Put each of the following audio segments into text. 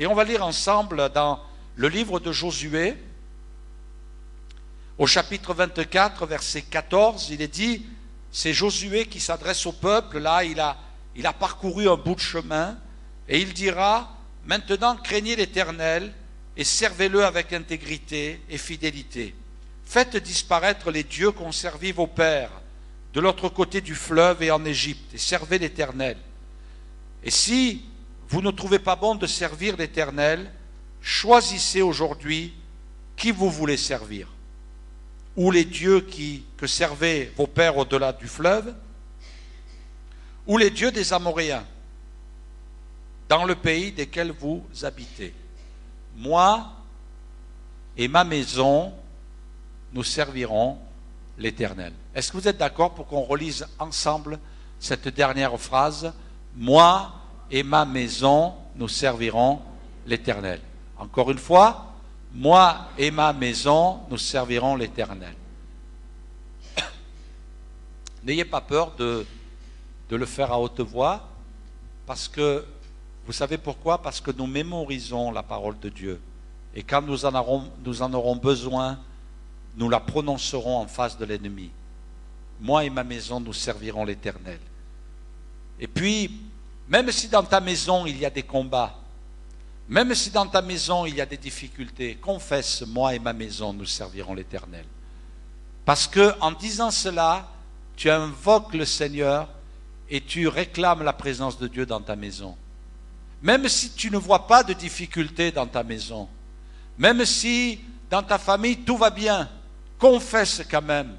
on va lire ensemble dans le livre de Josué, au chapitre 24, verset 14, il est dit, c'est Josué qui s'adresse au peuple, là il a parcouru un bout de chemin, et il dira, maintenant craignez l'Éternel, et servez-le avec intégrité et fidélité. Faites disparaître les dieux qu'ont servi vos pères, de l'autre côté du fleuve et en Égypte, et servez l'Éternel. Et si vous ne trouvez pas bon de servir l'Éternel, choisissez aujourd'hui qui vous voulez servir. Ou les dieux que servaient vos pères au-delà du fleuve, ou les dieux des Amoréens, dans le pays desquels vous habitez. Moi et ma maison, nous servirons l'Éternel. Est-ce que vous êtes d'accord pour qu'on relise ensemble cette dernière phrase? Moi et ma maison, nous servirons l'Éternel. Encore une fois, moi et ma maison, nous servirons l'Éternel. N'ayez pas peur de le faire à haute voix, parce que, vous savez pourquoi? Parce que nous mémorisons la parole de Dieu. Et quand nous en aurons besoin, nous la prononcerons en face de l'ennemi. Moi et ma maison, nous servirons l'Éternel. Et puis, même si dans ta maison il y a des combats, même si dans ta maison il y a des difficultés, confesse, moi et ma maison, nous servirons l'Éternel. Parce que en disant cela, tu invoques le Seigneur et tu réclames la présence de Dieu dans ta maison. Même si tu ne vois pas de difficultés dans ta maison, même si dans ta famille tout va bien, confesse quand même,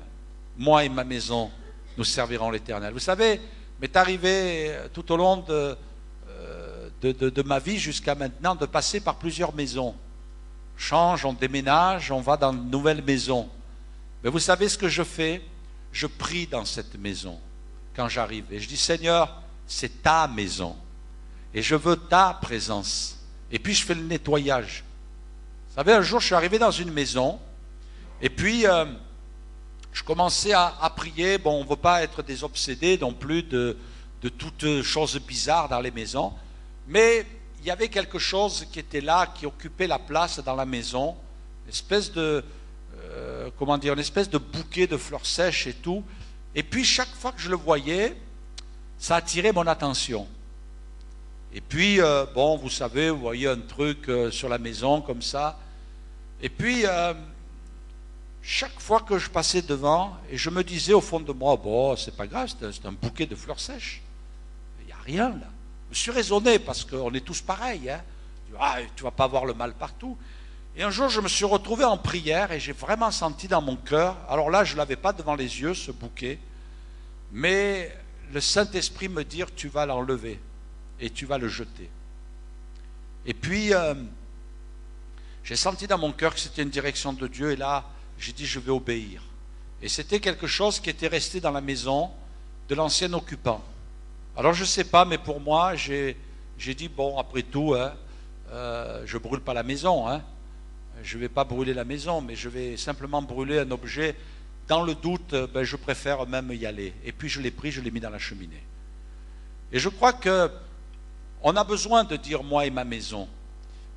moi et ma maison, nous servirons l'Éternel. Vous savez, m'est arrivé tout au long de ma vie jusqu'à maintenant de passer par plusieurs maisons. On change, on déménage, on va dans une nouvelle maison. Mais vous savez ce que je fais? Je prie dans cette maison quand j'arrive. Et je dis, Seigneur, c'est ta maison. Et je veux ta présence. Et puis je fais le nettoyage. Vous savez, un jour je suis arrivé dans une maison. Et puis je commençais à prier. Bon, on ne veut pas être des obsédés non plus de toutes choses bizarres dans les maisons. Mais il y avait quelque chose qui était là, qui occupait la place dans la maison. Une espèce de une espèce de bouquet de fleurs sèches et tout. Et puis chaque fois que je le voyais, ça attirait mon attention. Et puis, bon, vous savez, vous voyez un truc sur la maison comme ça. Et puis, chaque fois que je passais devant, et je me disais au fond de moi, bon, c'est pas grave, c'est un bouquet de fleurs sèches. Il n'y a rien là. Je me suis raisonné parce qu'on est tous pareils. Hein. Tu vas pas voir le mal partout. Et un jour, je me suis retrouvé en prière et j'ai vraiment senti dans mon cœur, alors là, je ne l'avais pas devant les yeux, ce bouquet, mais le Saint-Esprit me dit, tu vas l'enlever et tu vas le jeter. Et puis, j'ai senti dans mon cœur que c'était une direction de Dieu et là, j'ai dit, je vais obéir. Et c'était quelque chose qui était resté dans la maison de l'ancien occupant. Alors, je ne sais pas, mais pour moi, j'ai dit, bon, après tout, hein, je ne brûle pas la maison, hein. Je ne vais pas brûler la maison, mais je vais simplement brûler un objet. Dans le doute, je préfère même y aller. Et puis je l'ai pris, je l'ai mis dans la cheminée. Et je crois qu'on a besoin de dire moi et ma maison.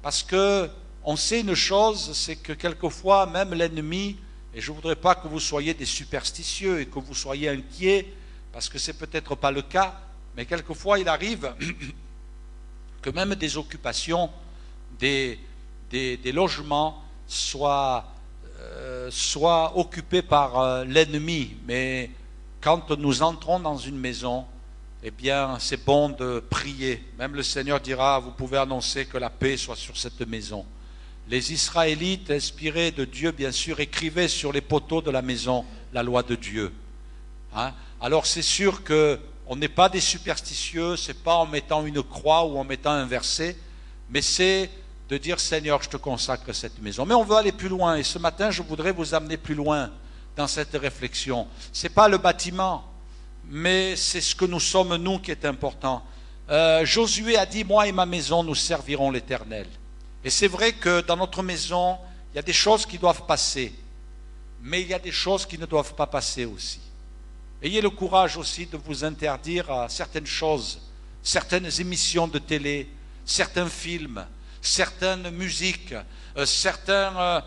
Parce qu'on sait une chose, c'est que quelquefois, même l'ennemi, et je ne voudrais pas que vous soyez des superstitieux et que vous soyez inquiets, parce que ce n'est peut-être pas le cas, mais quelquefois il arrive que même des occupations, des logements soient occupés par l'ennemi. Mais quand nous entrons dans une maison, eh bien, c'est bon de prier. Même le Seigneur dira, vous pouvez annoncer que la paix soit sur cette maison. Les Israélites, inspirés de Dieu, bien sûr, écrivaient sur les poteaux de la maison la loi de Dieu. Hein? Alors, c'est sûr qu'on n'est pas des superstitieux, c'est pas en mettant une croix ou en mettant un verset, mais c'est de dire, Seigneur, je te consacre cette maison. Mais on veut aller plus loin, et ce matin, je voudrais vous amener plus loin dans cette réflexion. Ce n'est pas le bâtiment, mais c'est ce que nous sommes, nous, qui est important. Josué a dit, moi et ma maison, nous servirons l'Éternel. Et c'est vrai que dans notre maison, il y a des choses qui doivent passer, mais il y a des choses qui ne doivent pas passer aussi. Ayez le courage aussi de vous interdire à certaines choses, certaines émissions de télé, certains films, certaines musiques, certains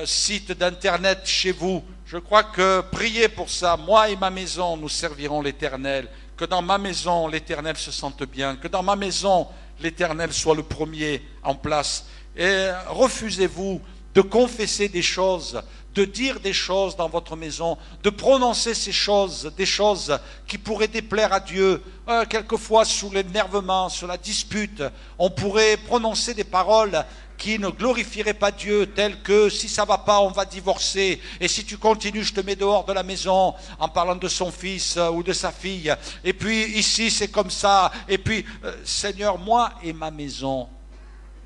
sites d'internet chez vous. Je crois que priez pour ça. Moi et ma maison, nous servirons l'Éternel. Que dans ma maison, l'Éternel se sente bien. Que dans ma maison, l'Éternel soit le premier en place. Et refusez-vous de confesser des choses, de dire des choses dans votre maison, de prononcer ces choses, des choses qui pourraient déplaire à Dieu. Quelquefois, sous l'énervement, sous la dispute, on pourrait prononcer des paroles qui ne glorifieraient pas Dieu, telles que si ça ne va pas, on va divorcer, et si tu continues, je te mets dehors de la maison, en parlant de son fils ou de sa fille, et puis ici c'est comme ça, et puis Seigneur, moi et ma maison,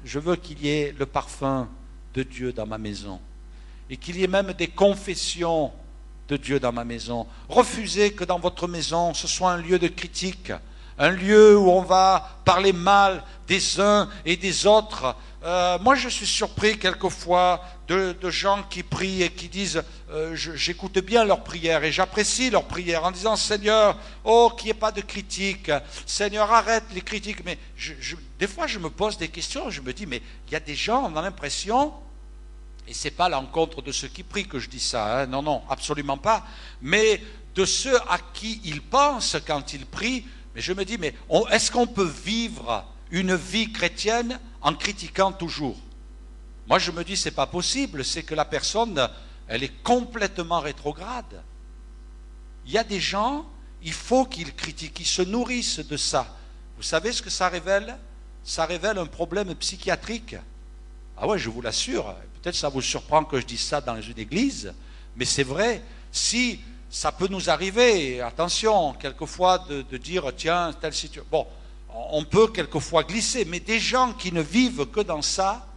je veux qu'il y ait le parfum de Dieu dans ma maison, et qu'il y ait même des confessions de Dieu dans ma maison. Refusez que dans votre maison, ce soit un lieu de critique, un lieu où on va parler mal des uns et des autres. Moi, je suis surpris quelquefois de gens qui prient et qui disent j'écoute bien leurs prières et j'apprécie leurs prières en disant Seigneur, oh, qu'il n'y ait pas de critique. Seigneur, arrête les critiques. Mais des fois, je me pose des questions. Je me dis, mais il y a des gens, on a l'impression, et ce n'est pas l'encontre de ceux qui prient que je dis ça, hein, non, non, absolument pas, mais de ceux à qui ils pensent quand ils prient. Mais je me dis, mais est-ce qu'on peut vivre une vie chrétienne en critiquant toujours? Moi, je me dis, c'est pas possible, c'est que la personne, elle est complètement rétrograde. Il y a des gens, il faut qu'ils critiquent, qu'ils se nourrissent de ça. Vous savez ce que ça révèle? Ça révèle un problème psychiatrique. Ah ouais, je vous l'assure, peut-être ça vous surprend que je dise ça dans une église, mais c'est vrai, si ça peut nous arriver, attention, quelquefois de dire, tiens, telle situation, bon, on peut quelquefois glisser, mais des gens qui ne vivent que dans ça,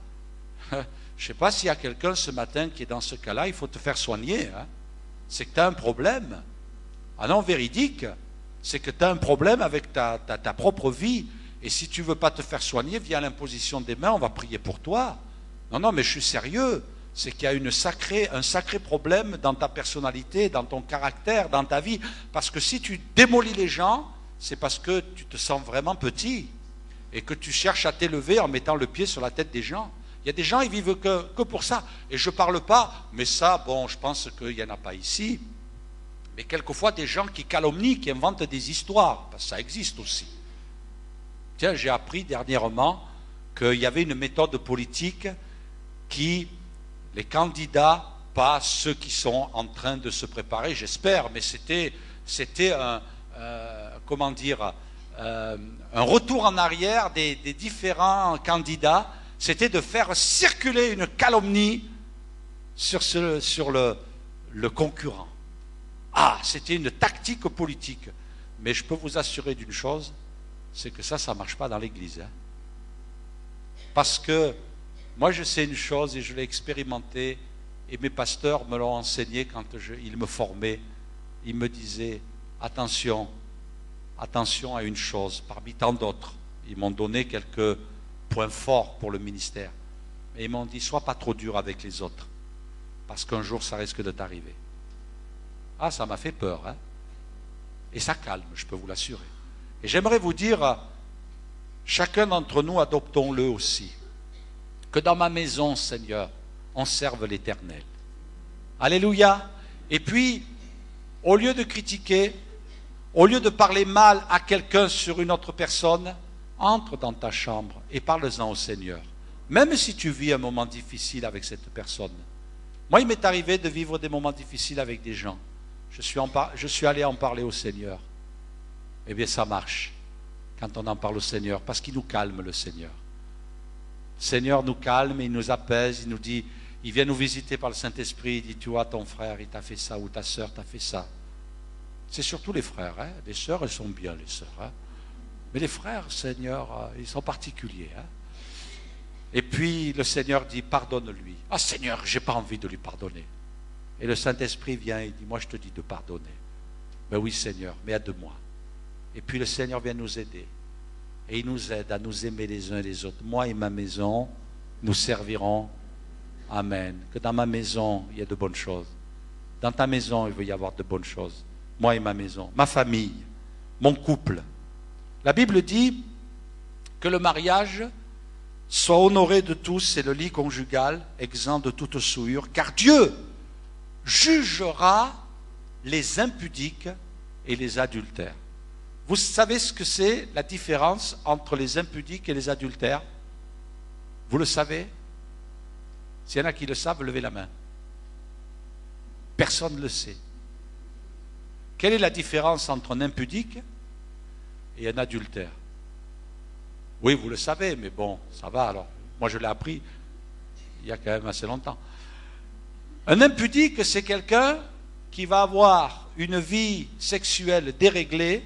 je ne sais pas s'il y a quelqu'un ce matin qui est dans ce cas-là, il faut te faire soigner, hein. C'est que tu as un problème. Ah non, véridique, c'est que tu as un problème avec ta propre vie, et si tu ne veux pas te faire soigner, viens à l'imposition des mains, on va prier pour toi. Non, non, mais je suis sérieux, c'est qu'il y a un sacré problème dans ta personnalité, dans ton caractère, dans ta vie, parce que si tu démolis les gens, c'est parce que tu te sens vraiment petit et que tu cherches à t'élever en mettant le pied sur la tête des gens. Il y a des gens, ils vivent que pour ça. Et je ne parle pas, mais ça, bon, je pense qu'il n'y en a pas ici. Mais quelquefois, des gens qui calomnient, qui inventent des histoires, parce que ça existe aussi. Tiens, j'ai appris dernièrement qu'il y avait une méthode politique qui, les candidats, pas ceux qui sont en train de se préparer, j'espère, mais c'était un retour en arrière des différents candidats, c'était de faire circuler une calomnie sur le concurrent. Ah, c'était une tactique politique. Mais je peux vous assurer d'une chose, c'est que ça ne marche pas dans l'Église. Hein. Parce que moi je sais une chose et je l'ai expérimenté, et mes pasteurs me l'ont enseigné quand ils me formaient. Ils me disaient, attention à une chose, parmi tant d'autres. Ils m'ont donné quelques points forts pour le ministère. Mais ils m'ont dit, sois pas trop dur avec les autres, parce qu'un jour ça risque de t'arriver. Ah, ça m'a fait peur, hein. Et ça calme, je peux vous l'assurer. Et j'aimerais vous dire, chacun d'entre nous, adoptons-le aussi, que dans ma maison, Seigneur, on serve l'Éternel. Alléluia. Et puis, au lieu de critiquer, au lieu de parler mal à quelqu'un sur une autre personne, entre dans ta chambre et parle-en au Seigneur. Même si tu vis un moment difficile avec cette personne. Moi, il m'est arrivé de vivre des moments difficiles avec des gens. Je suis allé en parler au Seigneur. Eh bien, ça marche quand on en parle au Seigneur, parce qu'il nous calme, le Seigneur. Le Seigneur nous calme, il nous apaise, il nous dit, il vient nous visiter par le Saint-Esprit, il dit, tu vois, ton frère, il t'a fait ça, ou ta sœur t'a fait ça. C'est surtout les frères, hein. Les sœurs, elles sont bien, les sœurs. Hein. Mais les frères, Seigneur, ils sont particuliers. Hein. Et puis, le Seigneur dit, pardonne-lui. Ah, Seigneur, je n'ai pas envie de lui pardonner. Et le Saint-Esprit vient et dit, moi, je te dis de pardonner. Ben oui, Seigneur, mais aide-moi. Et puis, le Seigneur vient nous aider. Et il nous aide à nous aimer les uns les autres. Moi et ma maison, nous servirons. Amen. Que dans ma maison, il y ait de bonnes choses. Dans ta maison, il veut y avoir de bonnes choses. Moi et ma maison, ma famille, mon couple. La Bible dit que le mariage, Sois honoré de tous, c'est le lit conjugal, exempt de toute souillure, car Dieu jugera les impudiques et les adultères. Vous savez ce que c'est la différence entre les impudiques et les adultères? Vous le savez? S'il y en a qui le savent, levez la main. Personne ne le sait. Quelle est la différence entre un impudique et un adultère? Oui, vous le savez, mais bon, ça va alors. Moi, je l'ai appris il y a quand même assez longtemps. Un impudique, c'est quelqu'un qui va avoir une vie sexuelle déréglée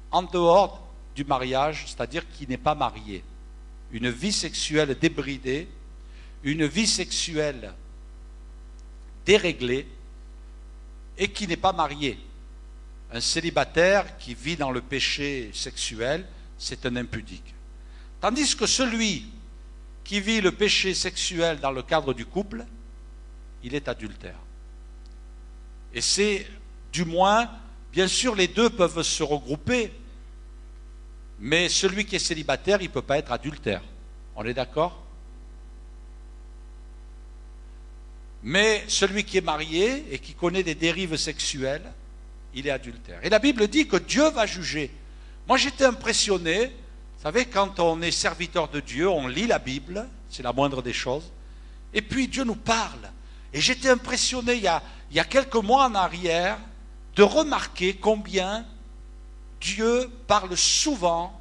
en dehors du mariage, c'est-à-dire qui n'est pas marié. Une vie sexuelle débridée, une vie sexuelle déréglée et qui n'est pas marié. Un célibataire qui vit dans le péché sexuel, c'est un impudique. Tandis que celui qui vit le péché sexuel dans le cadre du couple, il est adultère. Et c'est, du moins, bien sûr, les deux peuvent se regrouper, mais celui qui est célibataire, il ne peut pas être adultère. On est d'accord? Mais celui qui est marié et qui connaît des dérives sexuelles, il est adultère. Et la Bible dit que Dieu va juger. Moi, j'étais impressionné. Vous savez, quand on est serviteur de Dieu, on lit la Bible, c'est la moindre des choses, et puis Dieu nous parle. Et j'étais impressionné, il y a quelques mois en arrière, de remarquer combien Dieu parle souvent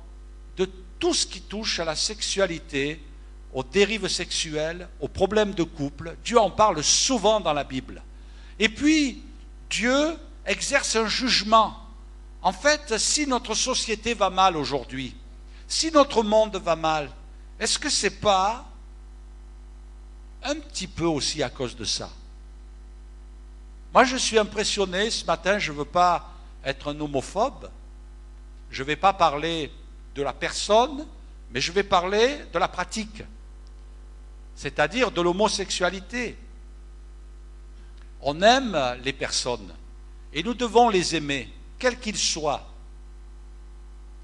de tout ce qui touche à la sexualité, aux dérives sexuelles, aux problèmes de couple. Dieu en parle souvent dans la Bible. Et puis, Dieu exerce un jugement. En fait, si notre société va mal aujourd'hui, si notre monde va mal, est-ce que ce n'est pas un petit peu aussi à cause de ça? Moi, je suis impressionné ce matin, je ne veux pas être un homophobe, je ne vais pas parler de la personne, mais je vais parler de la pratique, c'est-à-dire de l'homosexualité. On aime les personnes et nous devons les aimer, quels qu'ils soient.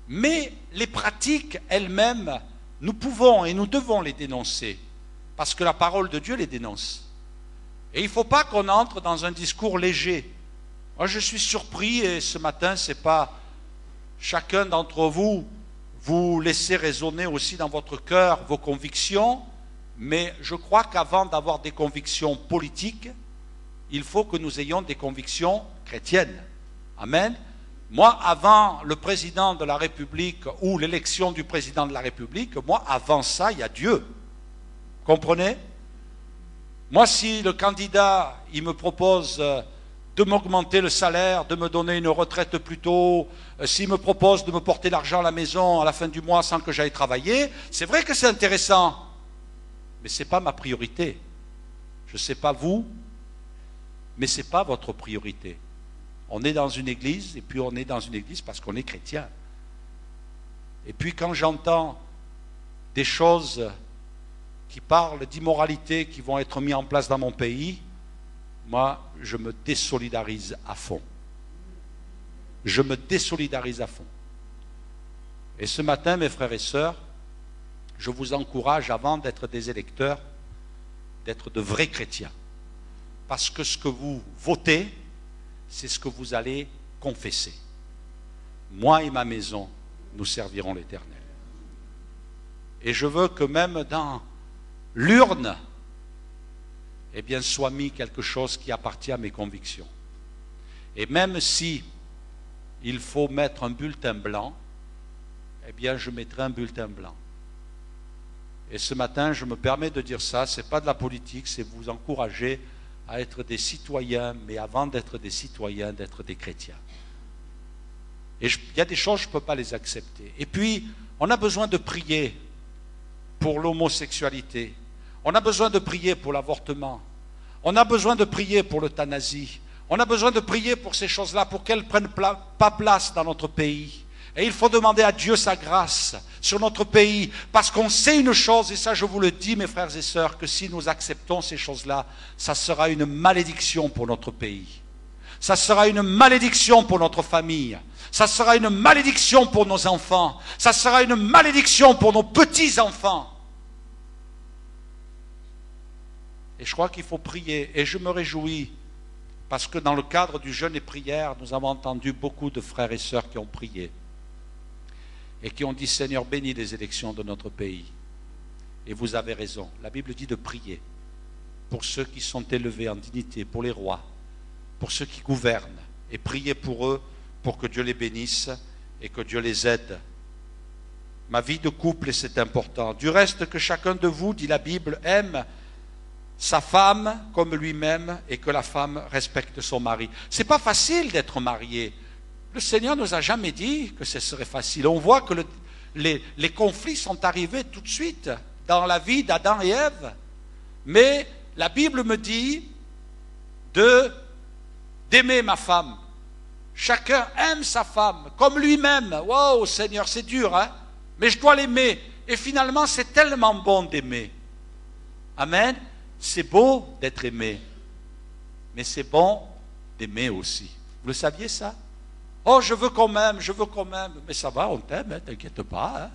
Mais les pratiques elles-mêmes, nous pouvons et nous devons les dénoncer, parce que la parole de Dieu les dénonce. Et il ne faut pas qu'on entre dans un discours léger. Moi, je suis surpris, et ce matin, ce n'est pas chacun d'entre vous, vous laissez résonner aussi dans votre cœur vos convictions, mais je crois qu'avant d'avoir des convictions politiques, il faut que nous ayons des convictions chrétiennes. Amen. Moi, avant le président de la République ou l'élection du président de la République, moi, avant ça, il y a Dieu. Comprenez? Moi, si le candidat, il me propose de m'augmenter le salaire, de me donner une retraite plus tôt, s'il me propose de me porter l'argent à la maison à la fin du mois sans que j'aille travailler, c'est vrai que c'est intéressant, mais ce n'est pas ma priorité. Je ne sais pas vous, mais ce n'est pas votre priorité. On est dans une église, et puis on est dans une église parce qu'on est chrétien. Et puis quand j'entends des choses qui parlent d'immoralité qui vont être mises en place dans mon pays, moi, je me désolidarise à fond. Je me désolidarise à fond. Et ce matin, mes frères et sœurs, je vous encourage, avant d'être des électeurs, d'être de vrais chrétiens. Parce que ce que vous votez, c'est ce que vous allez confesser. Moi et ma maison, nous servirons l'Éternel. Et je veux que même dans l'urne, eh bien, soit mis quelque chose qui appartient à mes convictions. Et même si il faut mettre un bulletin blanc, eh bien, je mettrai un bulletin blanc. Et ce matin, je me permets de dire ça, ce n'est pas de la politique, c'est vous encourager à être des citoyens, mais avant d'être des citoyens, d'être des chrétiens. Et il y a des choses, je ne peux pas les accepter. Et puis, on a besoin de prier pour l'homosexualité. On a besoin de prier pour l'avortement. On a besoin de prier pour l'euthanasie. On a besoin de prier pour ces choses-là, pour qu'elles ne prennent pas place dans notre pays. Et il faut demander à Dieu sa grâce sur notre pays, parce qu'on sait une chose, et ça je vous le dis mes frères et sœurs, que si nous acceptons ces choses-là, ça sera une malédiction pour notre pays. Ça sera une malédiction pour notre famille. Ça sera une malédiction pour nos enfants. Ça sera une malédiction pour nos petits-enfants. Et je crois qu'il faut prier. Et je me réjouis, parce que dans le cadre du jeûne et prière, nous avons entendu beaucoup de frères et sœurs qui ont prié. Et qui ont dit, Seigneur, bénis les élections de notre pays. Et vous avez raison. La Bible dit de prier pour ceux qui sont élevés en dignité, pour les rois, pour ceux qui gouvernent. Et prier pour eux, pour que Dieu les bénisse et que Dieu les aide. Ma vie de couple, c'est important. Du reste, que chacun de vous, dit la Bible, aime sa femme comme lui-même et que la femme respecte son mari. C'est pas facile d'être marié. Le Seigneur ne nous a jamais dit que ce serait facile. On voit que les conflits sont arrivés tout de suite dans la vie d'Adam et Ève. Mais la Bible me dit d'aimer ma femme. Chacun aime sa femme comme lui-même. Wow, Seigneur, c'est dur, hein? Mais je dois l'aimer. Et finalement, c'est tellement bon d'aimer. Amen. C'est beau d'être aimé. Mais c'est bon d'aimer aussi. Vous le saviez ça? Oh, je veux qu'on m'aime, je veux qu'on m'aime. Mais ça va, on t'aime, hein, t'inquiète pas. Hein?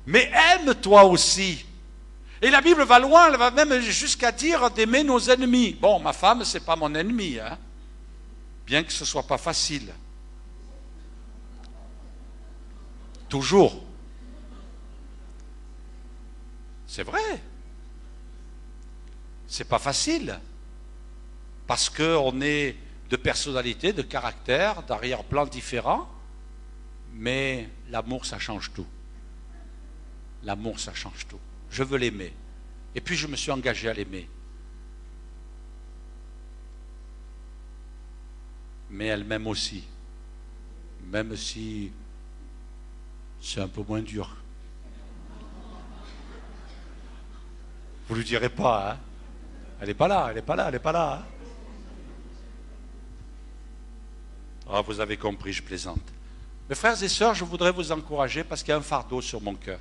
Mais aime-toi aussi. Et la Bible va loin, elle va même jusqu'à dire d'aimer nos ennemis. Bon, ma femme, c'est pas mon ennemi, hein? Bien que ce soit pas facile. Toujours. C'est vrai. C'est pas facile. Parce qu'on est de personnalités, de caractères, d'arrière-plan différents. Mais l'amour, ça change tout. L'amour, ça change tout. Je veux l'aimer. Et puis je me suis engagé à l'aimer. Mais elle m'aime aussi. Même si c'est un peu moins dur. Vous ne lui direz pas, hein? Elle n'est pas là, elle n'est pas là, elle n'est pas là. Hein? Ah, vous avez compris, je plaisante. Mes frères et sœurs, je voudrais vous encourager parce qu'il y a un fardeau sur mon cœur.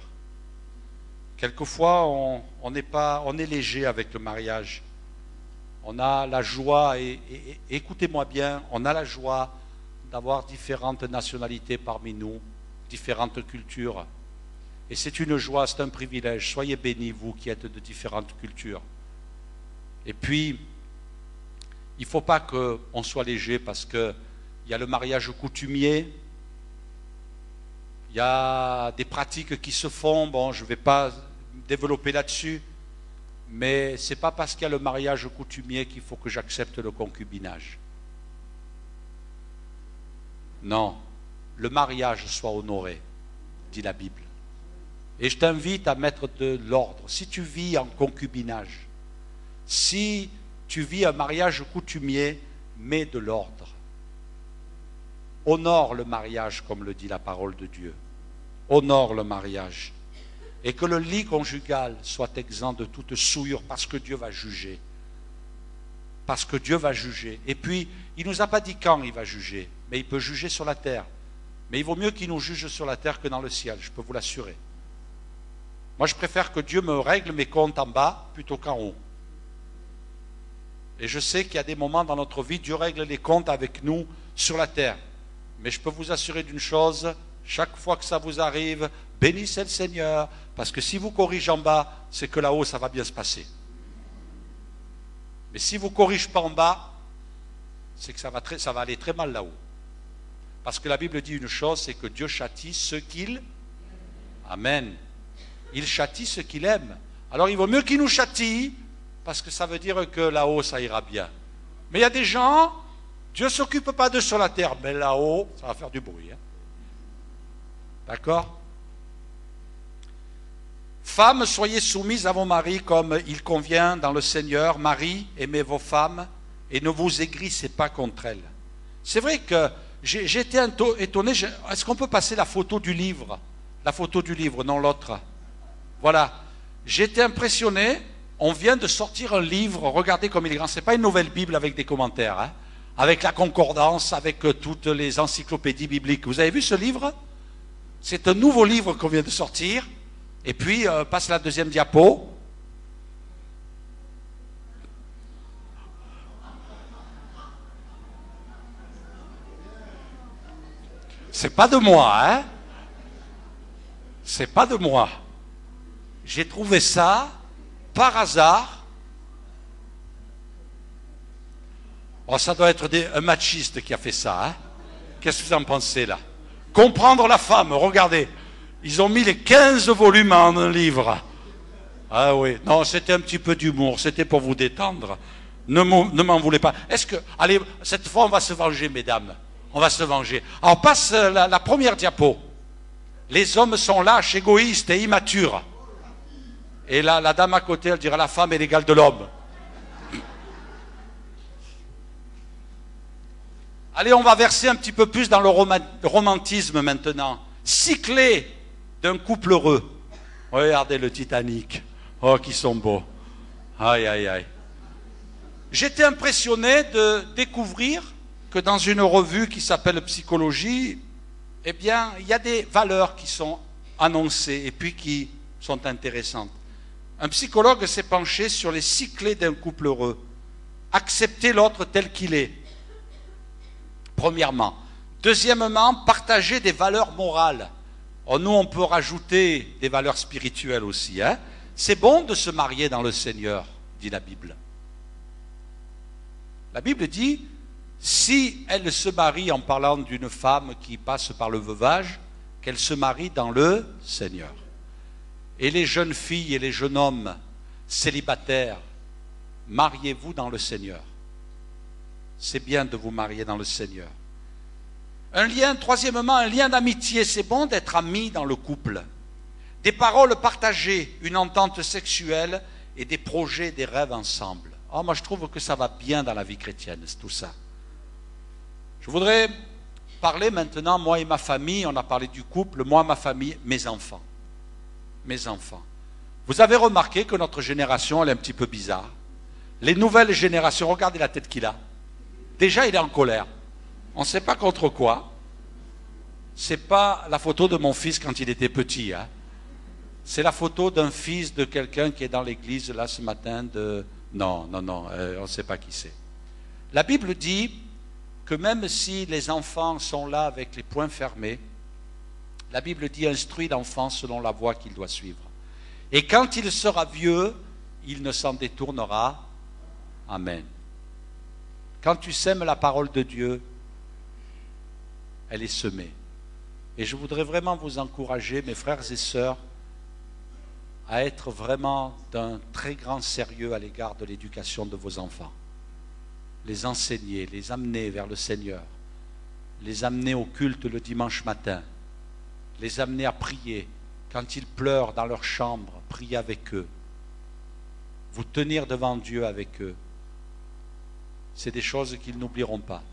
Quelquefois, on est léger avec le mariage. On a la joie, et écoutez-moi bien, on a la joie d'avoir différentes nationalités parmi nous, différentes cultures. Et c'est une joie, c'est un privilège. Soyez bénis, vous qui êtes de différentes cultures. Et puis, il ne faut pas qu'on soit léger parce qu'il y a le mariage coutumier, il y a des pratiques qui se font, bon, je ne vais pas développer là-dessus, mais ce n'est pas parce qu'il y a le mariage coutumier qu'il faut que j'accepte le concubinage. Non, le mariage soit honoré, dit la Bible. Et je t'invite à mettre de l'ordre. Si tu vis en concubinage, si tu vis un mariage coutumier, mets de l'ordre. Honore le mariage, comme le dit la parole de Dieu. Honore le mariage. Et que le lit conjugal soit exempt de toute souillure, parce que Dieu va juger. Parce que Dieu va juger. Et puis, il ne nous a pas dit quand il va juger, mais il peut juger sur la terre. Mais il vaut mieux qu'il nous juge sur la terre que dans le ciel, je peux vous l'assurer. Moi, je préfère que Dieu me règle mes comptes en bas plutôt qu'en haut. Et je sais qu'il y a des moments dans notre vie, Dieu règle les comptes avec nous sur la terre. Mais je peux vous assurer d'une chose, chaque fois que ça vous arrive, bénissez le Seigneur, parce que si vous corrigez en bas, c'est que là-haut, ça va bien se passer. Mais si vous ne corrigez pas en bas, c'est que ça va aller très mal là-haut. Parce que la Bible dit une chose, c'est que Dieu châtie ceux qu'il... Amen. Il châtie ceux qu'il aime. Alors il vaut mieux qu'il nous châtie, parce que ça veut dire que là-haut, ça ira bien. Mais il y a des gens, Dieu ne s'occupe pas d'eux sur la terre, mais là-haut, ça va faire du bruit. Hein. D'accord? Femmes, soyez soumises à vos maris comme il convient dans le Seigneur. Maris, aimez vos femmes et ne vous aigrissez pas contre elles. C'est vrai que j'ai été étonné. Est-ce qu'on peut passer la photo du livre? La photo du livre, non l'autre. Voilà. J'ai été impressionné. On vient de sortir un livre. Regardez comme il est grand. Ce n'est pas une nouvelle Bible avec des commentaires. Hein, avec la concordance, avec toutes les encyclopédies bibliques. Vous avez vu ce livre? C'est un nouveau livre qu'on vient de sortir. Et puis, passe la deuxième diapo. C'est pas de moi, hein? C'est pas de moi. J'ai trouvé ça par hasard. Oh, ça doit être un machiste qui a fait ça, hein? Qu'est-ce que vous en pensez là? Comprendre la femme, regardez. Ils ont mis les 15 volumes en un livre. Ah oui, non, c'était un petit peu d'humour, c'était pour vous détendre. Ne m'en voulez pas. Est-ce que, allez, cette fois on va se venger, mesdames. On va se venger. Alors passe la première diapo. Les hommes sont lâches, égoïstes et immatures. Et là, la dame à côté, elle dira la femme est l'égale de l'homme. Allez, on va verser un petit peu plus dans le romantisme maintenant. 6 clés d'un couple heureux. Regardez le Titanic. Oh, qui sont beaux. Aïe, aïe, aïe. J'étais impressionné de découvrir que dans une revue qui s'appelle Psychologie, eh bien, il y a des valeurs qui sont annoncées et puis qui sont intéressantes. Un psychologue s'est penché sur les 6 clés d'un couple heureux. Accepter l'autre tel qu'il est. Premièrement. Deuxièmement, partager des valeurs morales. Oh, nous, on peut rajouter des valeurs spirituelles aussi. Hein? C'est bon de se marier dans le Seigneur, dit la Bible. La Bible dit, si elle se marie en parlant d'une femme qui passe par le veuvage, qu'elle se marie dans le Seigneur. Et les jeunes filles et les jeunes hommes célibataires, mariez-vous dans le Seigneur. C'est bien de vous marier dans le Seigneur. Troisièmement, un lien d'amitié. C'est bon d'être amis dans le couple. Des paroles partagées, une entente sexuelle et des projets, des rêves ensemble. Oh, moi, je trouve que ça va bien dans la vie chrétienne, c'est tout ça. Je voudrais parler maintenant, moi et ma famille, on a parlé du couple, moi, ma famille, mes enfants. Mes enfants. Vous avez remarqué que notre génération, elle est un petit peu bizarre. Les nouvelles générations, regardez la tête qu'il a. Déjà, il est en colère. On ne sait pas contre quoi. Ce n'est pas la photo de mon fils quand il était petit. Hein. C'est la photo d'un fils de quelqu'un qui est dans l'église là ce matin. Non, on ne sait pas qui c'est. La Bible dit que même si les enfants sont là avec les poings fermés, la Bible dit instruis l'enfant selon la voie qu'il doit suivre. Et quand il sera vieux, il ne s'en détournera. Amen. Quand tu sèmes la parole de Dieu, elle est semée. Et je voudrais vraiment vous encourager, mes frères et sœurs, à être vraiment d'un très grand sérieux à l'égard de l'éducation de vos enfants. Les enseigner, les amener vers le Seigneur, les amener au culte le dimanche matin, les amener à prier. Quand ils pleurent dans leur chambre, priez avec eux. Vous tenir devant Dieu avec eux. C'est des choses qu'ils n'oublieront pas.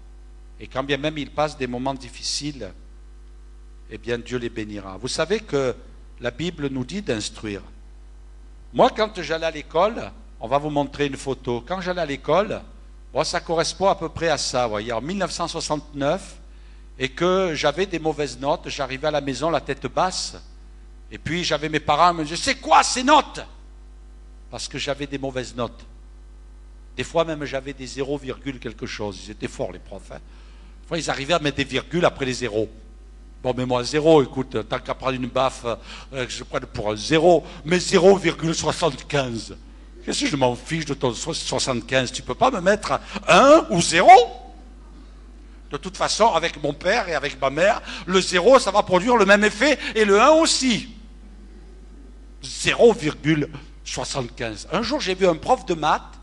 Et quand bien même ils passent des moments difficiles, eh bien Dieu les bénira. Vous savez que la Bible nous dit d'instruire. Moi, quand j'allais à l'école, on va vous montrer une photo. Quand j'allais à l'école, bon, ça correspond à peu près à ça. Vous voyez, en 1969, et que j'avais des mauvaises notes, j'arrivais à la maison la tête basse, et puis j'avais mes parents qui me disaient, c'est quoi ces notes? Parce que j'avais des mauvaises notes. Des fois même j'avais des 0, quelque chose. Ils étaient forts les profs. Hein. Des fois ils arrivaient à mettre des virgules après les zéros. Bon, mais moi, 0, écoute, tant qu'à prendre une baffe, je prenne pour un 0, mais 0,75. Qu'est-ce que je m'en fiche de ton 75? Tu ne peux pas me mettre 1 ou 0? De toute façon, avec mon père et avec ma mère, le 0, ça va produire le même effet, et le 1 aussi. 0,75. Un jour, j'ai vu un prof de maths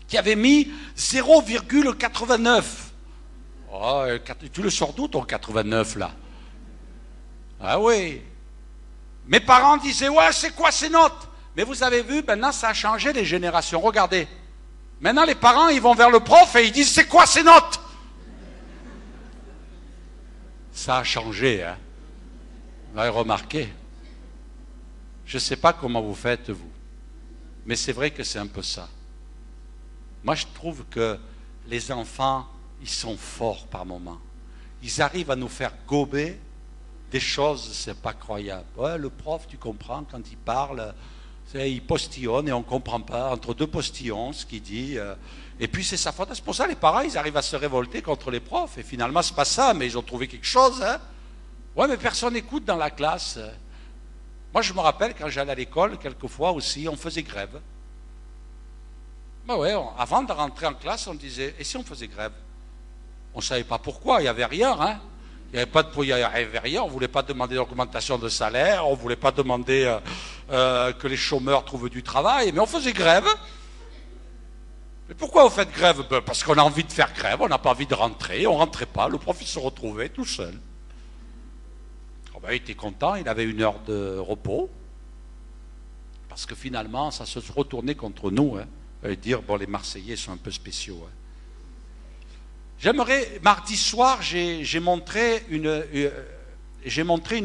qui avait mis 0,89. Oh, tu le sors d'où ton 89 là? Ah oui. Mes parents disaient, ouais, c'est quoi ces notes? Mais vous avez vu, maintenant ça a changé les générations. Regardez. Maintenant les parents, ils vont vers le prof et ils disent, c'est quoi ces notes? Ça a changé, hein? Vous avez remarqué? Je ne sais pas comment vous faites, vous. Mais c'est vrai que c'est un peu ça. Moi, je trouve que les enfants, ils sont forts par moments. Ils arrivent à nous faire gober des choses, c'est pas croyable. Ouais, le prof, tu comprends, quand il parle, Il postillonne et on ne comprend pas, entre deux postillons, ce qu'il dit. Et puis c'est sa faute. C'est pour ça les parents, ils arrivent à se révolter contre les profs. Et finalement, c'est pas ça, mais ils ont trouvé quelque chose. Hein. Ouais, mais personne n'écoute dans la classe. Moi, je me rappelle, quand j'allais à l'école, quelquefois aussi, on faisait grève. Ben ouais, avant de rentrer en classe, on disait, et si on faisait grève? On ne savait pas pourquoi, il n'y avait rien. Hein. Il n'y avait rien, on ne voulait pas demander d'augmentation de salaire, on ne voulait pas demander que les chômeurs trouvent du travail, mais on faisait grève. Mais pourquoi vous faites grève? Ben parce qu'on a envie de faire grève, on n'a pas envie de rentrer, on ne rentrait pas, le prof il se retrouvait tout seul. Oh ben, il était content, il avait 1 heure de repos, parce que finalement ça se retournait contre nous. Hein. Et dire, bon, les Marseillais sont un peu spéciaux. Hein. J'aimerais, mardi soir, j'ai montré une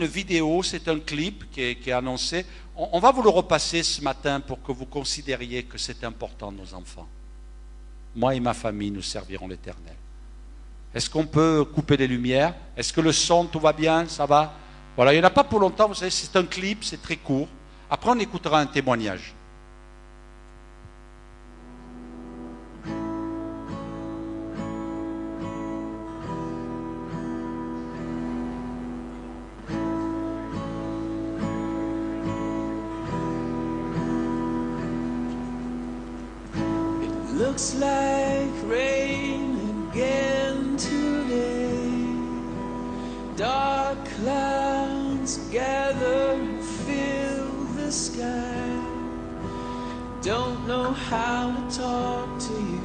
vidéo, c'est un clip qui est annoncé. On va vous le repasser ce matin pour que vous considériez que c'est important, nos enfants. Moi et ma famille, nous servirons l'Éternel. Est-ce qu'on peut couper les lumières? Est-ce que le son, tout va bien? Ça va? Voilà, il n'y en a pas pour longtemps, vous savez, c'est un clip, c'est très court. Après, on écoutera un témoignage. Looks like rain again today. Dark clouds gather and fill the sky. Don't know how to talk to you,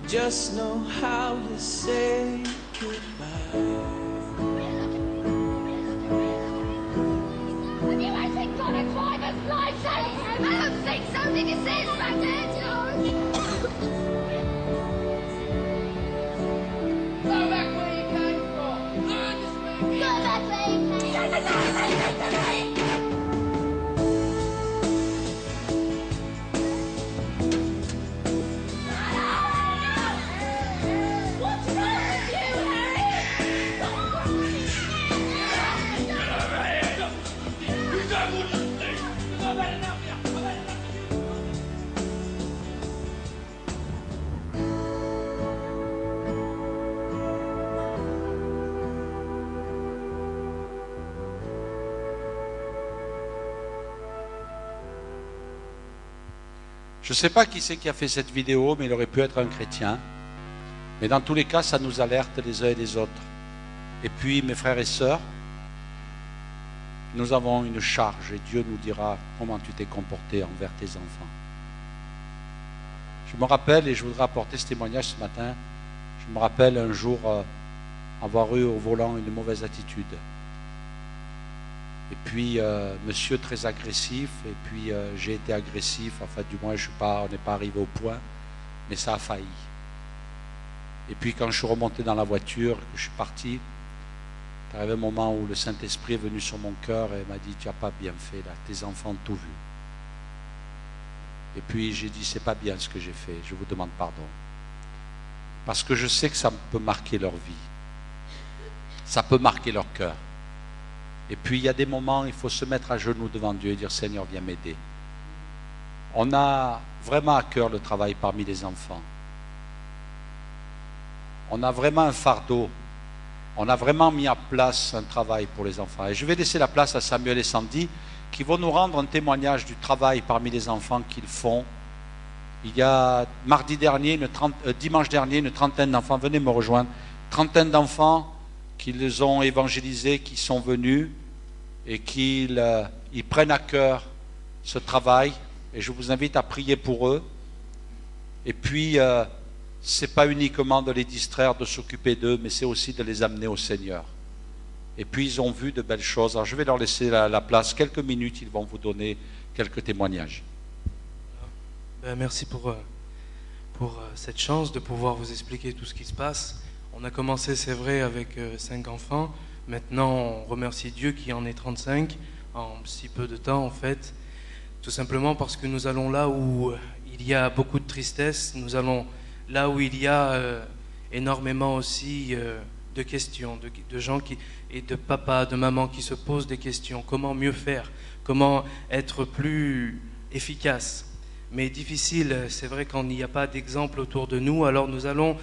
just know how to say goodbye. Have you actually got a driver's license? I don't think so. Did you see it back there, George? Go back where you came from. Learn to speak. Go back where you came from. What's wrong with you, Harry? Je ne sais pas qui c'est qui a fait cette vidéo, mais il aurait pu être un chrétien. Mais dans tous les cas, ça nous alerte les uns et les autres. Et puis, mes frères et sœurs, nous avons une charge et Dieu nous dira comment tu t'es comporté envers tes enfants. Je me rappelle, et je voudrais apporter ce témoignage ce matin, je me rappelle un jour avoir eu au volant une mauvaise attitude. Et puis, monsieur très agressif, et puis j'ai été agressif, enfin du moins on n'est pas arrivé au point, mais ça a failli. Et puis quand je suis remonté dans la voiture, que je suis parti, il est arrivé un moment où le Saint-Esprit est venu sur mon cœur et m'a dit, tu n'as pas bien fait là, tes enfants ont tout vu. Et puis j'ai dit, c'est pas bien ce que j'ai fait, je vous demande pardon. Parce que je sais que ça peut marquer leur vie, ça peut marquer leur cœur. Et puis il y a des moments, il faut se mettre à genoux devant Dieu et dire, Seigneur, viens m'aider. On a vraiment à cœur le travail parmi les enfants. On a vraiment un fardeau. On a vraiment mis à place un travail pour les enfants. Et je vais laisser la place à Samuel et Sandy qui vont nous rendre un témoignage du travail parmi les enfants qu'ils font. Il y a dimanche dernier, une trentaine d'enfants, venez me rejoindre, trentaine d'enfants qu'ils ont évangélisés, qui sont venus et qu'ils prennent à cœur ce travail. Et je vous invite à prier pour eux. Et puis, ce n'est pas uniquement de les distraire, de s'occuper d'eux, mais c'est aussi de les amener au Seigneur. Et puis, ils ont vu de belles choses. Alors, je vais leur laisser la place. Quelques minutes, ils vont vous donner quelques témoignages. Merci pour cette chance de pouvoir vous expliquer tout ce qui se passe. On a commencé, c'est vrai, avec 5 enfants. Maintenant, on remercie Dieu qui en est 35 en si peu de temps, en fait. Tout simplement parce que nous allons là où il y a beaucoup de tristesse. Nous allons là où il y a énormément aussi de questions, de gens et de papa, de maman qui se posent des questions. Comment mieux faire? Comment être plus efficace. Mais difficile, c'est vrai quand il n'y a pas d'exemple autour de nous, alors nous allons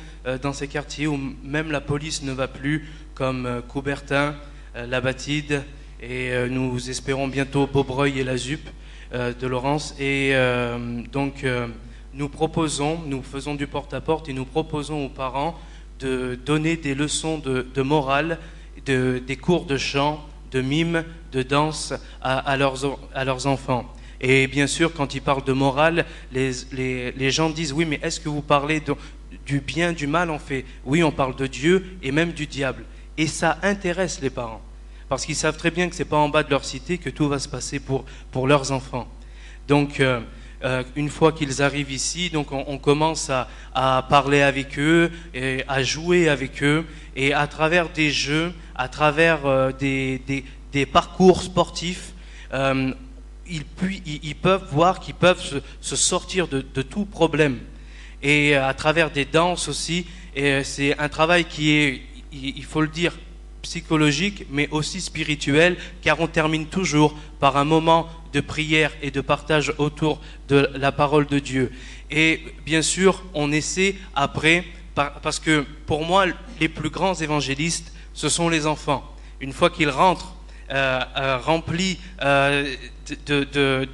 dans ces quartiers où même la police ne va plus, comme Coubertin, La Batide, et nous espérons bientôt Beaubreuil et la ZUP de Laurence. Et donc nous faisons du porte-à-porte et nous proposons aux parents de donner des leçons de morale, des cours de chant, de mime, de danse à leurs enfants. Et bien sûr, quand ils parlent de morale, les gens disent « Oui, mais est-ce que vous parlez du bien, du mal ?» On fait « Oui, on parle de Dieu et même du diable. » Et ça intéresse les parents, parce qu'ils savent très bien que ce n'est pas en bas de leur cité que tout va se passer pour leurs enfants. Donc, une fois qu'ils arrivent ici, donc on commence à parler avec eux, et à jouer avec eux, et à travers des jeux, à travers des parcours sportifs, ils peuvent voir qu'ils peuvent se sortir de tout problème. Et à travers des danses aussi, et c'est un travail qui est, il faut le dire, psychologique, mais aussi spirituel, car on termine toujours par un moment de prière et de partage autour de la parole de Dieu. Et bien sûr, on essaie après, parce que pour moi, les plus grands évangélistes, ce sont les enfants. Une fois qu'ils rentrent remplis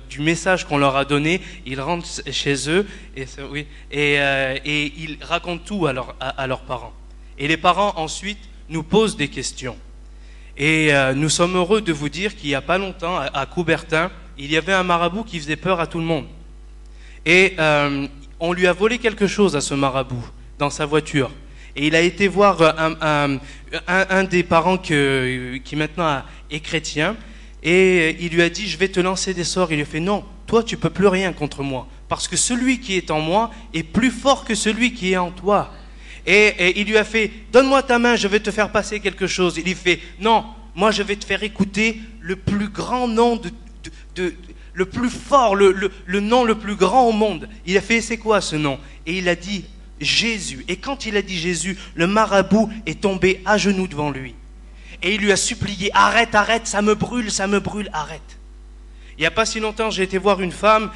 du message qu'on leur a donné, ils rentrent chez eux et ils racontent tout à leurs parents. Et les parents ensuite nous posent des questions. Et nous sommes heureux de vous dire qu'il n'y a pas longtemps, à Coubertin, il y avait un marabout qui faisait peur à tout le monde. Et on lui a volé quelque chose à ce marabout dans sa voiture. Et il a été voir un des parents qui maintenant est chrétien, et il lui a dit « Je vais te lancer des sorts ». Il lui a fait « Non, toi tu peux plus rien contre moi, parce que celui qui est en moi est plus fort que celui qui est en toi ». Et il lui a fait « Donne-moi ta main, je vais te faire passer quelque chose ». Il lui fait « Non, moi je vais te faire écouter le plus grand nom le plus fort, le nom le plus grand au monde ». Il a fait « C'est quoi ce nom ?» Et il a dit Jésus. Et quand il a dit Jésus, le marabout est tombé à genoux devant lui. Et il lui a supplié, arrête, arrête, ça me brûle, arrête. Il n'y a pas si longtemps, j'ai été voir une femme,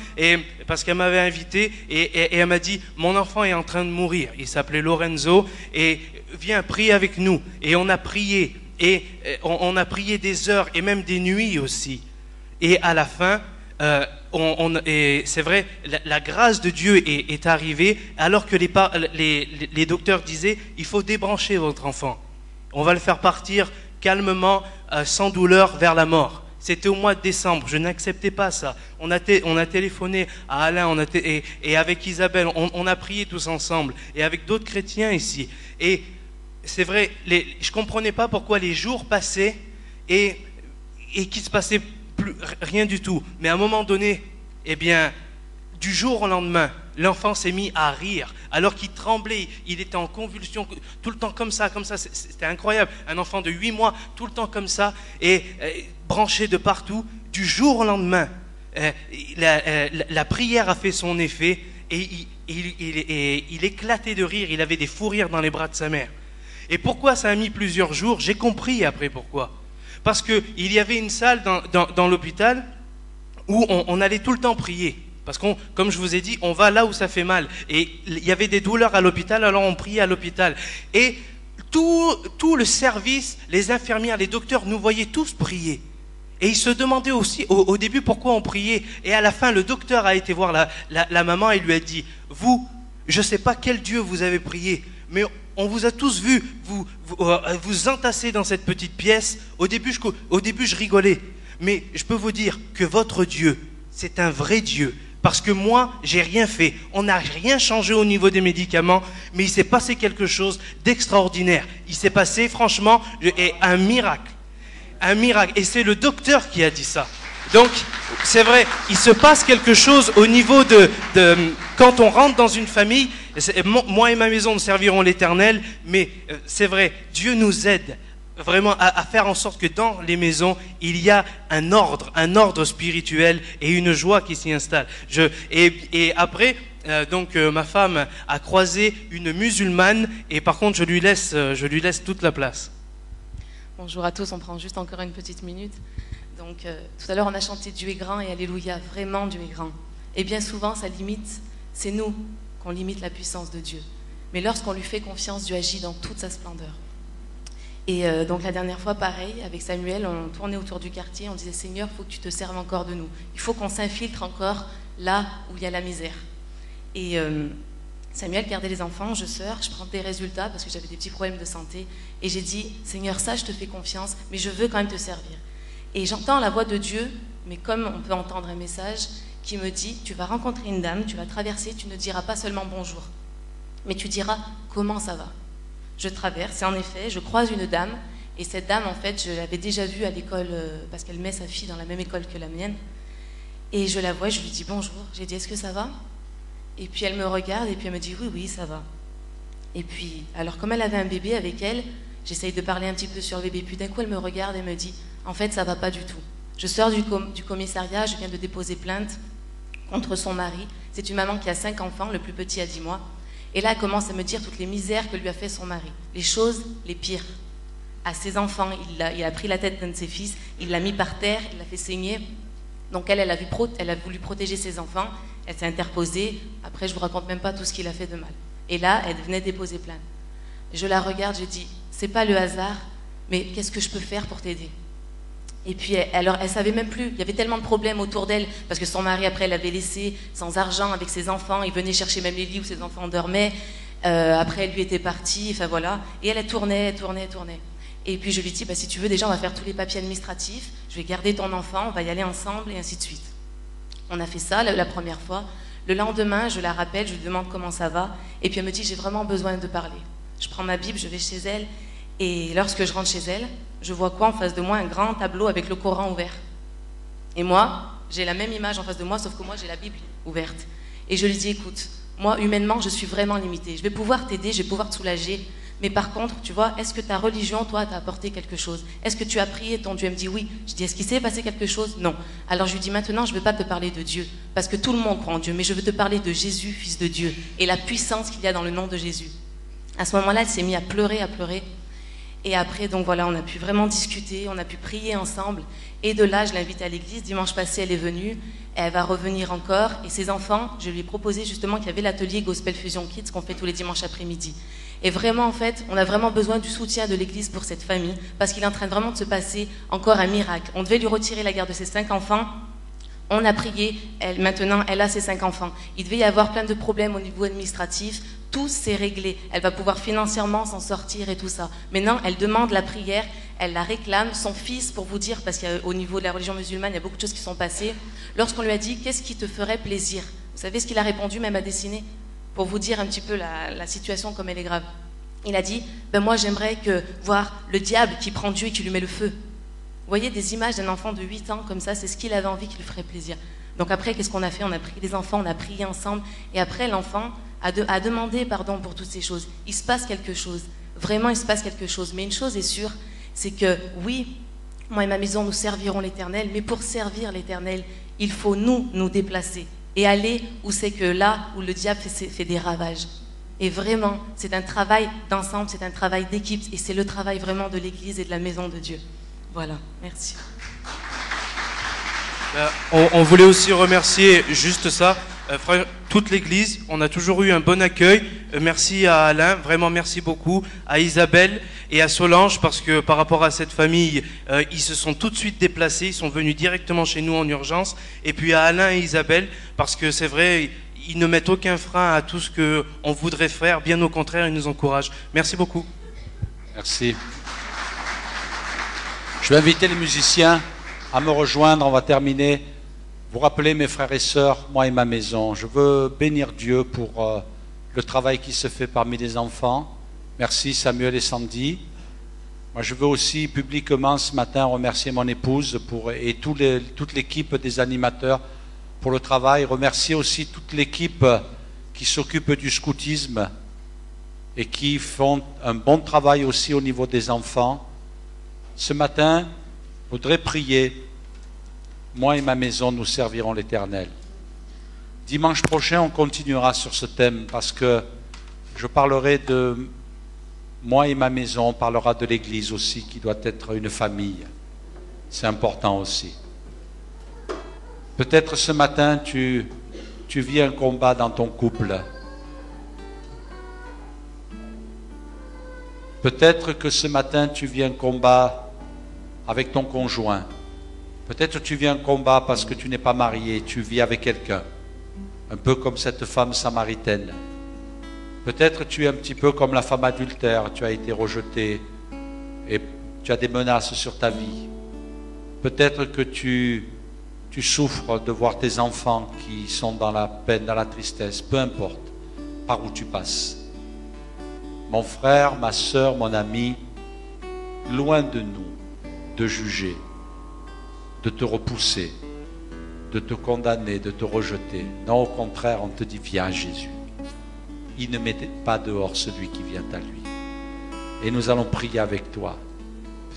parce qu'elle m'avait invité, et elle m'a dit, mon enfant est en train de mourir. Il s'appelait Lorenzo, et viens, prie avec nous. Et on a prié, et on a prié des heures, et même des nuits aussi. Et à la fin, et c'est vrai, la grâce de Dieu est arrivée, alors que les docteurs disaient, il faut débrancher votre enfant. On va le faire partir calmement, sans douleur, vers la mort. C'était au mois de décembre, je n'acceptais pas ça. On a téléphoné à Alain, et avec Isabelle, on a prié tous ensemble, et avec d'autres chrétiens ici. Et c'est vrai, je ne comprenais pas pourquoi les jours passaient, et qu'il ne se passait rien du tout. Mais à un moment donné, eh bien, du jour au lendemain, l'enfant s'est mis à rire, alors qu'il tremblait, il était en convulsion, tout le temps comme ça, c'était incroyable. Un enfant de 8 mois, tout le temps comme ça, et branché de partout. Du jour au lendemain, la prière a fait son effet, et il éclatait de rire, il avait des fous rires dans les bras de sa mère. Et pourquoi ça a mis plusieurs jours? J'ai compris après pourquoi. Parce qu'il y avait une salle dans l'hôpital où on allait tout le temps prier. Parce que, comme je vous ai dit, on va là où ça fait mal. Et il y avait des douleurs à l'hôpital, alors on priait à l'hôpital. Et tout le service, les infirmières, les docteurs, nous voyaient tous prier. Et ils se demandaient aussi au début pourquoi on priait. Et à la fin, le docteur a été voir la maman et lui a dit « Vous, je ne sais pas quel Dieu vous avez prié, mais on vous a tous vu vous entasser dans cette petite pièce. Au début, je rigolais. Mais je peux vous dire que votre Dieu, c'est un vrai Dieu. Parce que moi, j'ai rien fait. On n'a rien changé au niveau des médicaments, mais il s'est passé quelque chose d'extraordinaire. Il s'est passé, franchement, un miracle. Un miracle. Et c'est le docteur qui a dit ça. Donc, c'est vrai, il se passe quelque chose au niveau quand on rentre dans une famille. Moi et ma maison, nous servirons l'Éternel, mais c'est vrai, Dieu nous aide vraiment à faire en sorte que dans les maisons, il y a un ordre spirituel et une joie qui s'y installe. Et après, ma femme a croisé une musulmane, et par contre, je lui laisse toute la place. Bonjour à tous, on prend juste encore une petite minute. Donc, tout à l'heure, on a chanté Dieu est grand et Alléluia, vraiment Dieu est grand. Et bien souvent, ça limite, c'est nous qu'on limite la puissance de Dieu. Mais lorsqu'on lui fait confiance, Dieu agit dans toute sa splendeur. Et donc la dernière fois, pareil, avec Samuel, on tournait autour du quartier, on disait « Seigneur, il faut que tu te serves encore de nous. Il faut qu'on s'infiltre encore là où il y a la misère. » Et Samuel gardait les enfants, je sors, je prends des résultats parce que j'avais des petits problèmes de santé. Et j'ai dit « Seigneur, ça, je te fais confiance, mais je veux quand même te servir. » Et j'entends la voix de Dieu, mais comme on peut entendre un message qui me dit « Tu vas rencontrer une dame, tu vas traverser, tu ne diras pas seulement bonjour, mais tu diras comment ça va. » Je traverse et en effet, je croise une dame. Et cette dame, en fait, je l'avais déjà vue à l'école parce qu'elle met sa fille dans la même école que la mienne. Et je la vois, je lui dis bonjour. J'ai dit, est-ce que ça va? Et puis elle me regarde et puis elle me dit, oui, oui, ça va. Et puis, alors comme elle avait un bébé avec elle, j'essaye de parler un petit peu sur le bébé. Puis d'un coup, elle me regarde et me dit, en fait, ça va pas du tout. Je sors du commissariat, je viens de déposer plainte contre son mari. C'est une maman qui a 5 enfants, le plus petit a 10 mois. Et là, elle commence à me dire toutes les misères que lui a fait son mari. Les choses les pires. À ses enfants, il a pris la tête d'un de ses fils, il l'a mis par terre, il l'a fait saigner. Donc elle a voulu protéger ses enfants, elle s'est interposée. Après, je ne vous raconte même pas tout ce qu'il a fait de mal. Et là, elle venait déposer plainte. Je la regarde, je dis, c'est pas le hasard, mais qu'est-ce que je peux faire pour t'aider? Et puis, alors, elle savait même plus. Il y avait tellement de problèmes autour d'elle, parce que son mari, après, l'avait laissée sans argent avec ses enfants. Il venait chercher même les lits où ses enfants dormaient. Après, elle lui était partie, enfin voilà. Et elle tournait. Et puis, je lui dis, bah, si tu veux, déjà, on va faire tous les papiers administratifs. Je vais garder ton enfant, on va y aller ensemble, et ainsi de suite. On a fait ça la première fois. Le lendemain, je la rappelle, je lui demande comment ça va. Et puis, elle me dit, j'ai vraiment besoin de parler. Je prends ma Bible, je vais chez elle. Et lorsque je rentre chez elle, je vois quoi en face de moi? Un grand tableau avec le Coran ouvert. Et moi, j'ai la même image en face de moi, sauf que moi, j'ai la Bible ouverte. Et je lui dis, écoute, moi, humainement, je suis vraiment limitée. Je vais pouvoir t'aider, je vais pouvoir te soulager. Mais par contre, tu vois, est-ce que ta religion, toi, t'a apporté quelque chose? Est-ce que tu as prié ton Dieu? Elle me dit oui. Je dis, est-ce qu'il s'est passé quelque chose? Non. Alors je lui dis, maintenant, je ne veux pas te parler de Dieu, parce que tout le monde croit en Dieu, mais je veux te parler de Jésus, Fils de Dieu, et la puissance qu'il y a dans le nom de Jésus. À ce moment-là, elle s'est mise à pleurer. Et après, donc voilà, on a pu vraiment discuter, on a pu prier ensemble. Et de là, je l'invite à l'église. Dimanche passé, elle est venue. Elle va revenir encore. Et ses enfants, je lui ai proposé justement qu'il y avait l'atelier Gospel Fusion Kids qu'on fait tous les dimanches après-midi. Et vraiment, en fait, on a vraiment besoin du soutien de l'église pour cette famille, parce qu'il est en train vraiment de se passer encore un miracle. On devait lui retirer la garde de ses 5 enfants. On a prié. Maintenant, elle a ses 5 enfants. Il devait y avoir plein de problèmes au niveau administratif. Tout s'est réglé. Elle va pouvoir financièrement s'en sortir et tout ça. Maintenant, elle demande la prière, elle la réclame. Son fils, pour vous dire, parce qu'au niveau de la religion musulmane, il y a beaucoup de choses qui sont passées. Lorsqu'on lui a dit, qu'est-ce qui te ferait plaisir? Vous savez ce qu'il a répondu, même à dessiner? Pour vous dire un petit peu la situation comme elle est grave. Il a dit, ben moi j'aimerais voir le diable qui prend Dieu et qui lui met le feu. Vous voyez des images d'un enfant de 8 ans comme ça, c'est ce qu'il avait envie qui lui ferait plaisir. Donc après, qu'est-ce qu'on a fait? On a pris les enfants, on a prié ensemble. Et après, l'enfant a demandé pardon pour toutes ces choses. Il se passe quelque chose. Vraiment, il se passe quelque chose. Mais une chose est sûre, c'est que oui, moi et ma maison, nous servirons l'Éternel. Mais pour servir l'Éternel, il faut nous déplacer. Et aller où c'est que là où le diable fait des ravages. Et vraiment, c'est un travail d'ensemble, c'est un travail d'équipe. Et c'est le travail vraiment de l'Église et de la maison de Dieu. Voilà, merci. On voulait aussi remercier juste ça, frère, toute l'église. On a toujours eu un bon accueil. Merci à Alain, vraiment merci beaucoup. À Isabelle et à Solange, parce que par rapport à cette famille, ils se sont tout de suite déplacés. Ils sont venus directement chez nous en urgence. Et puis à Alain et Isabelle, parce que c'est vrai, ils ne mettent aucun frein à tout ce qu'on voudrait faire. Bien au contraire, ils nous encouragent. Merci beaucoup. Merci. Je vais inviter les musiciens à me rejoindre, on va terminer. Vous rappelez, mes frères et sœurs, moi et ma maison, je veux bénir Dieu pour le travail qui se fait parmi les enfants. Merci Samuel et Sandy. Moi, je veux aussi publiquement ce matin remercier mon épouse et toute l'équipe des animateurs pour le travail. Remercier aussi toute l'équipe qui s'occupe du scoutisme et qui font un bon travail aussi au niveau des enfants. Ce matin, je voudrais prier. Moi et ma maison, nous servirons l'Éternel. Dimanche prochain, on continuera sur ce thème parce que je parlerai de moi et ma maison. On parlera de l'Église aussi qui doit être une famille. C'est important aussi. Peut-être ce matin, tu tu vis un combat dans ton couple. Peut-être que ce matin, tu vis un combat avec ton conjoint. Peut-être que tu vis un combat parce que tu n'es pas marié, tu vis avec quelqu'un. Un peu comme cette femme samaritaine. Peut-être que tu es un petit peu comme la femme adultère, tu as été rejeté et tu as des menaces sur ta vie. Peut-être que tu souffres de voir tes enfants qui sont dans la peine, dans la tristesse, peu importe par où tu passes. Mon frère, ma sœur, mon ami, loin de nous de juger, de te repousser, de te condamner, de te rejeter. Non, au contraire, on te dit, viens à Jésus. Il ne met pas dehors celui qui vient à lui. Et nous allons prier avec toi.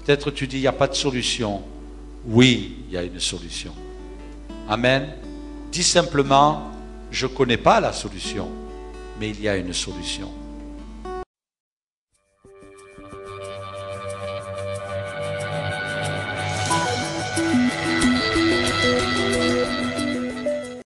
Peut-être tu dis, il n'y a pas de solution. Oui, il y a une solution. Amen. Dis simplement, je ne connais pas la solution, mais il y a une solution.